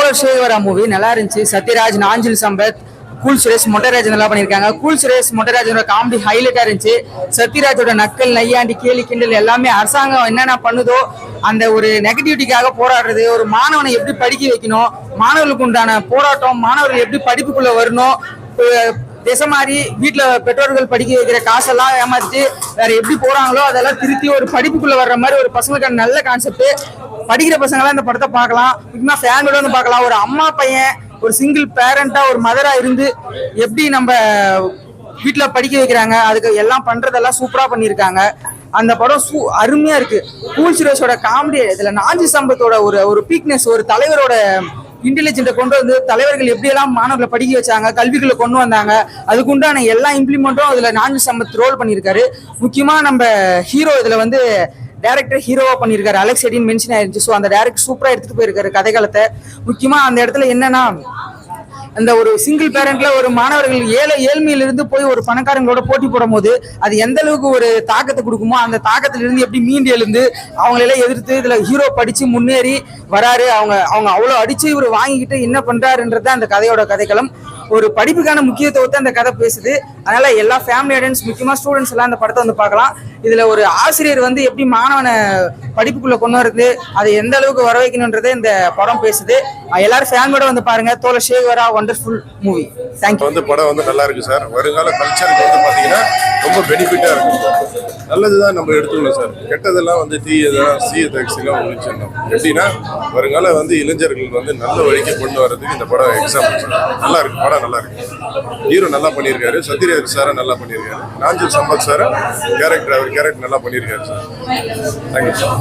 தோழர் சேவரா மூவி நல்லா இருந்துச்சு. சத்யராஜ், நாஞ்சில் சம்பத், கூல் சுரேஷ், மொட்டராஜ் நல்லா பண்ணியிருக்காங்க. கூல் சுரேஷ் மொட்டராஜோட காமெடி ஹைலைட்டா இருந்துச்சு. சத்யராஜோட நக்கல், நையாண்டி, கேலி கிண்டல் எல்லாமே அரசாங்கம் என்னென்ன பண்ணுதோ அந்த ஒரு நெகட்டிவிட்டிக்காக போராடுறது, ஒரு மாணவனை எப்படி படிக்க வைக்கணும், மாணவர்களுக்கு உண்டான போராட்டம், மாணவர்கள் எப்படி படிப்புக்குள்ள வரணும், திசை மாதிரி வீட்டுல பெற்றோர்கள் படிக்க வைக்கிற காசெல்லாம் ஏமாத்திட்டு வேற எப்படி போறாங்களோ அதெல்லாம் திருத்தி ஒரு படிப்புக்குள்ள வர்ற மாதிரி ஒரு பசங்களுக்கான நல்ல கான்செப்ட். படிக்கிற பசங்களாம் இந்த படத்தை பார்க்கலாம். முக்கியமா ஃபேமிலியோட வந்து பார்க்கலாம். ஒரு அம்மா பையன், ஒரு சிங்கிள் பேரண்டா, ஒரு மதரா இருந்து எப்படி நம்ம வீட்டுல படிக்க வைக்கிறாங்க, அதுக்கு எல்லாம் பண்றதெல்லாம் சூப்பரா பண்ணியிருக்காங்க. அந்த படம் அருமையா இருக்கு. கூல் சுரேஷோட காமெடி, இதுல நாஞ்சி சம்பத்தோட ஒரு பீக்னஸ், ஒரு தலைவரோட இன்டெலிஜென்ட்டை கொண்டு வந்து தலைவர்கள் எப்படியெல்லாம் மாணவர்களை படிக்க வச்சாங்க, கல்விகளை கொண்டு வந்தாங்க, அதுக்குண்டான எல்லா இம்ப்ளிமெண்ட்டும் இதுல நாஞ்சி சம்பத் ரோல் பண்ணியிருக்காரு. முக்கியமா நம்ம ஹீரோ இதுல வந்து டைரக்டர் ஹீரோவா பண்ணியிருக்காரு, அலெக்ஸ் எடின் மென்ஷன் ஆயிருந்துச்சு. ஸோ அந்த டைரக்டர் சூப்பரா எடுத்துட்டு போயிருக்காரு கதைக்காலத்தை. முக்கியமா அந்த இடத்துல என்னன்னா, அந்த ஒரு சிங்கிள் பேரண்ட்ல ஒரு மாணவர்கள் ஏழ்மையிலிருந்து போய் ஒரு பணக்காரங்களோட போட்டி போடும் போது அது எந்த அளவுக்கு ஒரு தாக்கத்தை கொடுக்குமோ, அந்த தாக்கத்துல இருந்து எப்படி மீண்டு எழுந்து அவங்களெல்லாம் எதிர்த்து இதுல ஹீரோ படிச்சு முன்னேறி வராரு. அவங்க அவ்வளோ அடிச்சு இவர் வாங்கிக்கிட்டு என்ன பண்றாருன்றத அந்த கதையோட கதைக்களம். ஒரு படிப்புக்கான முக்கியத்துவத்தை அந்த கதை பேசுது. அதனால எல்லா ஃபேமிலி ஆடியன்ஸ், முக்கியமா ஸ்டூடெண்ட்ஸ் எல்லாம் அந்த படத்தை வந்து பார்க்கலாம். இதுல ஒரு ஆசிரியர் வந்து எப்படி மாணவனை படிப்புக்குள்ள கொண்டு வருது, அதை எந்த அளவுக்கு வர வைக்கணும்ன்றதை இந்த படம் பேசுது. எல்லாரும் ஃபேமிலியோட வந்து பாருங்க. தோழர் சேவரா வண்டர்ஃபுல் மூவி. தேங்க்யூ. வந்து படம் வந்து நல்லா இருக்கு சார். வருங்கால கல்ச்சருக்கு வந்து பாத்தீங்கன்னா ரொம்ப பெனிஃபிட்டா இருக்கும். நல்லதுதான் நம்ம எடுத்துக்கணும் சார். கெட்டதெல்லாம் வந்து தீயதான் சீயதெல்லாம் ஒழிச்சிடணும். எப்படின்னா வருங்கால வந்து இளைஞர்கள் வந்து நல்ல வழிக்கு கொண்டு வர்றதுக்கு இந்த படம் எக்ஸாம்பிள் சார். நல்லா இருக்கு படம், நல்லா இருக்கு. ஹீரோ நல்லா பண்ணியிருக்காரு, சத்யராஜ் சாரை நல்லா பண்ணியிருக்காரு, நாஞ்சில் சம்பத் சார் கேரக்டர் நல்லா பண்ணியிருக்காரு சார். Thank you sir.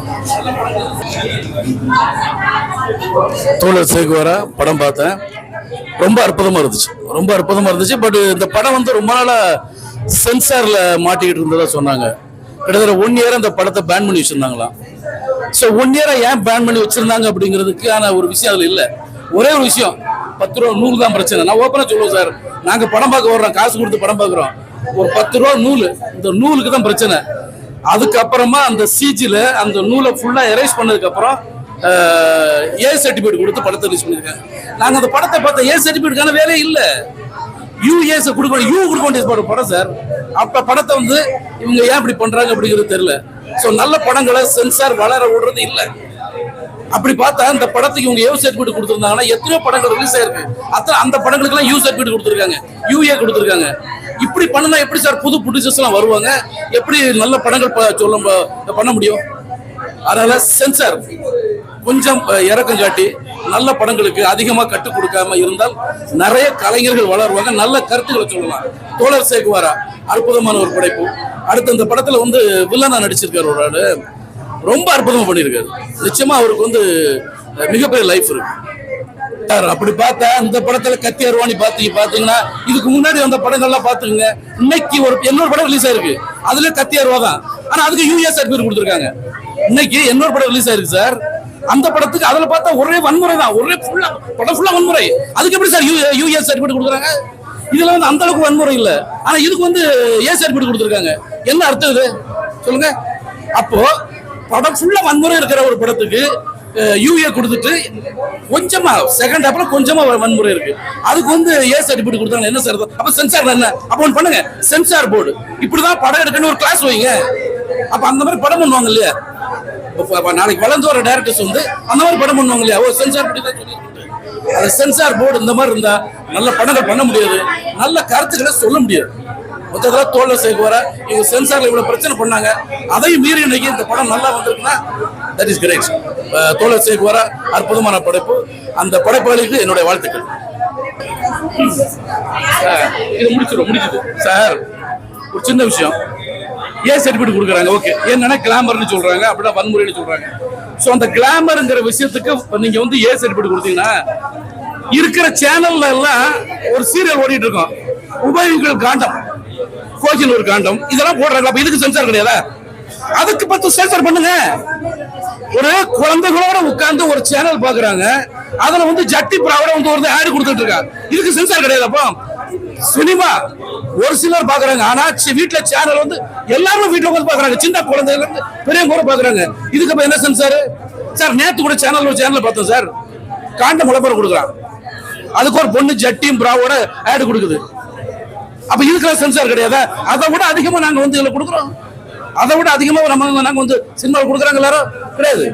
தோழர் சேகுவாரா படம் பார்த்தேன். ரொம்ப அற்புதமா இருந்துச்சு. பட் இந்த படம் வந்து ரொம்ப நாளா சென்சார்ல மாட்டிக்கிட்டு இருந்ததா சொன்னாங்க. கிட்டத்தட்ட 1 year அந்த படத்தை பேன் பண்ணி வச்சிருந்தாங்களாம். ஸோ 1 year ஏன் பேன் பண்ணி வச்சிருந்தாங்க அப்படிங்கிறதுக்கான ஒரு விஷயம் அதுல இல்லை. ஒரே ஒரு விஷயம், 10 ரூபா நூல் தான் பிரச்சனை. நான் ஓப்பனா சொல்லுவேன் சார், நாங்க படம் பார்க்க வர்றோம், காசு கொடுத்து படம் பார்க்குறோம். ஒரு 10 ரூபா நூல், இந்த நூலுக்கு தான் பிரச்சனை. அதுக்கப்புறமா அந்த சிஜில அந்த நூலை ஃபுல்லா எரேஸ் பண்ணதுக்கு அப்புறம் ஏ சர்டிபிகேட் கொடுத்து படத்தை ரிலீஸ் பண்ணிருக்காங்க. நாங்க அந்த படத்தை பார்த்த ஏ சர்டிபிகேட்டுக்கான வேலையே இல்லை. யூஎஸ் கொடுக்க வேண்டிய படம் சார். அப்ப படத்தை வந்து இவங்க ஏன் இப்படி பண்றாங்க அப்படிங்கிறது தெரியல. ஸோ நல்ல படங்களை சென்சார் வளர விடுறது இல்லை. அப்படி பார்த்தா இந்த படத்துக்கு இவங்க யூ சர்டிபிகேட் கொடுத்துருந்தாங்கன்னா எத்தனையோ படங்கள் ரிலீஸ் ஆயிருக்கு. அந்த படங்களுக்கு எல்லாம் யூ சர்டிபிகேட் கொடுத்துருக்காங்க, யூஏ கொடுத்துருக்காங்க. இப்படி பண்ணா எப்படி சார் புது ப்ரொடியூசர்ஸ் எல்லாம் வருவாங்க? எப்படி நல்ல படங்கள் பண்ண முடியும்? அதனால சென்சார் கொஞ்சம் இறக்கம் காட்டி நல்ல படங்களுக்கு அதிகமா கற்றுக் கொடுக்காம இருந்தால் நிறைய கலைஞர்கள் வளருவாங்க, நல்ல கருத்துக்களை சொல்லலாம். தோழர் சேகுவாரா அற்புதமான ஒரு படைப்பு. அடுத்து இந்த படத்துல வந்து வில்லனா நடிச்சிருக்காரு ஒரு ஆளு, ரொம்ப அற்புதமா பண்ணியிருக்காரு. நிச்சயமா அவருக்கு வந்து மிகப்பெரிய லைஃப் இருக்கு. அப்படி பார்த்தா இந்த படத்துல கத்தி அருவாணி பாத்தீங்கன்னா இதுக்கு முன்னாடி வந்த படங்கள்லாம் பாத்துக்கங்க. இன்னைக்கு இன்னொரு படம் ரிலீஸ் ஆயிருக்கு, அதுல கத்தி அருவா தான். ஆனா அதுக்கு யூஎஸ் சர்டிபிகேட் கொடுத்துருக்காங்க. இன்னைக்கு இன்னொரு படம் ரிலீஸ் ஆயிருக்கு சார். அந்த படத்துக்கு அதுல பார்த்தா ஒரே வன்முறை தான், ஒரே படம் ஃபுல்லா வன்முறை. அதுக்கு எப்படி சார் யூஎஸ் சர்டிபிகேட் கொடுக்குறாங்க? இதுல வந்து அந்த அளவுக்கு வன்முறை இல்ல, ஆனா இதுக்கு வந்து ஏ சர்டிபிகேட் கொடுத்துருக்காங்க. என்ன அர்த்தம் இது சொல்லுங்க? அப்போ படம் ஃபுல்லா வன்முறை இருக்கிற ஒரு படத்துக்கு யூஏ கொடுத்துட்டு கொஞ்சமா செகண்ட் ஹாப்ல கொஞ்சமா வன்முறை இருக்கு, அதுக்கு வந்து ஏ சர்டிபிகேட் கொடுத்தாங்க. என்ன சார் அப்ப சென்சார் என்ன? அப்ப ஒன்று பண்ணுங்க, சென்சார் போர்டு இப்படிதான் படம் எடுக்கணும் ஒரு கிளாஸ் வைங்க. அப்ப அந்த மாதிரி படம் பண்ணுவாங்க இல்லையா? நாளைக்கு வளர்ந்து வர டைரக்டர்ஸ் வந்து அந்த மாதிரி படம் பண்ணுவாங்க இல்லையா? ஒரு சென்சார் அந்த சென்சார் போர்டு இந்த மாதிரி இருந்தா நல்ல படங்கள் பண்ண முடியாது, நல்ல கருத்துக்களை சொல்ல முடியாது. மொத்தத்துல தோழர் சேகுவாரா இவங்க சென்சார்ல இவ்வளவு பிரச்சனை பண்ணாங்க, அதையும் மீறி இன்னைக்கு இந்த படம் நல்லா வந்திருக்குன்னா தட் இஸ் கிரேட். தோழர் சேகுவாரா அற்புதமான படைப்பு. அந்த படைப்புகளுக்கு என்னுடைய வாழ்த்துக்கள். இது முடிச்சது சார். ஒரு சின்ன விஷயம், ஏ சர்டிபிகேட் கொடுக்குறாங்க, ஓகே. என்னன்னா கிளாமர்னு சொல்றாங்க, அப்படின்னா வன்முறைன்னு சொல்றாங்க. ஸோ அந்த கிளாமர்ங்கிற விஷயத்துக்கு நீங்க வந்து ஏ சர்டிபிகேட் கொடுத்தீங்கன்னா இருக்கிற சேனல்ல எல்லாம் ஒரு சீரியல் ஓடிட்டு இருக்கோம், உபயோகிகள் காண்டம், கோச்சின் ஒரு காண்டம், இதெல்லாம் போடுறாங்க. அப்ப இதுக்கு சென்சார் கிடையாதா? அதுக்கு 10 சென்சார் பண்ணுங்க. ஒரு குழந்தைகளோட உட்கார்ந்து ஒரு சேனல் பாக்குறாங்க, அதுல வந்து ஜட்டி பிராவோட வந்து ஒரு ஆடு கொடுத்துட்டு இருக்காங்க. இதுக்கு சென்சார் கிடையாது. அப்போ சினிமா ஒரு சிலர் பாக்குறாங்க, ஆனா வீட்டுல சேனல் வந்து எல்லாரும் வீட்டுல உட்காந்து பாக்குறாங்க, சின்ன குழந்தைல இருந்து பெரியவங்க கூட பாக்குறாங்க. இதுக்கு அப்ப என்ன சென்சார் சார்? நேத்து கூட சேனல் பார்த்தோம் சார், காண்ட விளம்பரம் கொடுக்குறான். அதுக்கு ஒரு பொண்ணு ஜட்டியும் பிராவோட ஆடு கொடுக்குது. அப்ப இதுக்கெல்லாம் சென்சார் கிடையாது. அதை விட அதிகமா நாங்க வந்து இதுல கொடுக்குறோம். அதை விட அதிகமா நாங்க வந்து சினிமாவில் கொடுக்குறாங்க எல்லாரும் கிடையாது.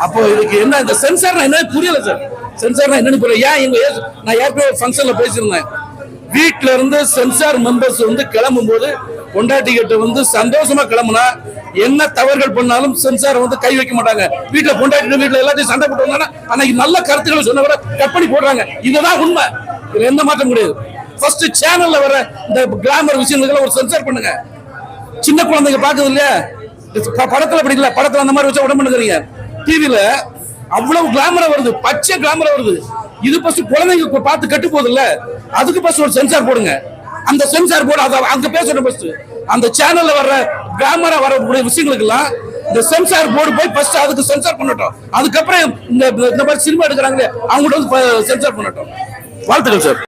அப்போ இதுக்கு என்ன இந்த சென்சார் என்ன புரியல சார். சென்சார் என்னன்னு புரியல. நான் ஏற்கனவே ஃபங்க்ஷன்ல பேசியிருந்தேன். வீட்டுல இருந்து சென்சார் மெம்பர்ஸ் வந்து கிளம்பும் போது பொண்டாட்டி கிட்ட வந்து சந்தோஷமா கிளம்புனா என்ன தவறுகள் பண்ணாலும் சென்சார் வந்து கை வைக்க மாட்டாங்க. வீட்டுல பொண்டாட்டி வீட்டுல எல்லாத்தையும் சண்டை போட்டு வந்தாங்கன்னா அன்னைக்கு நல்ல கருத்துக்களை சொன்னவரை கட் பண்ணி போடுறாங்க. இதுதான் உண்மை. இதுல எந்த மாற்றம் கிடையாது. ஃபர்ஸ்ட் சேனல்ல வர இந்த கிளாமர் விஷயங்களை ஒரு சென்சார் பண்ணுங்க. சின்ன குழந்தைங்க பாக்குது இல்லையா, படத்துல படிக்கல, படத்துல அந்த மாதிரி வச்சா உடம்பு பண்ணுறீங்க. டிவில அவ்வளவு கிளாமரா வருது, பச்சை கிளாமரா வருது. இது ஃபர்ஸ்ட் குழந்தைங்க பார்த்து கட்டு போகுது இல்ல, அதுக்கு ஃபர்ஸ்ட் ஒரு சென்சார் போடுங்க. அந்த சென்சார் போர்டு அதை அங்க பேசணும். ஃபர்ஸ்ட் அந்த சேனல்ல வர்ற கிளாமரா வரக்கூடிய விஷயங்களுக்கு எல்லாம் இந்த சென்சார் போர்டு போய் ஃபர்ஸ்ட் அதுக்கு சென்சார் பண்ணட்டும். அதுக்கப்புறம் இந்த மாதிரி சினிமா எடுக்கிறாங்களே அவங்கள்ட்ட வந்து சென்சார் பண்ணட்டும். வாழ்த்துக்கள் சார்.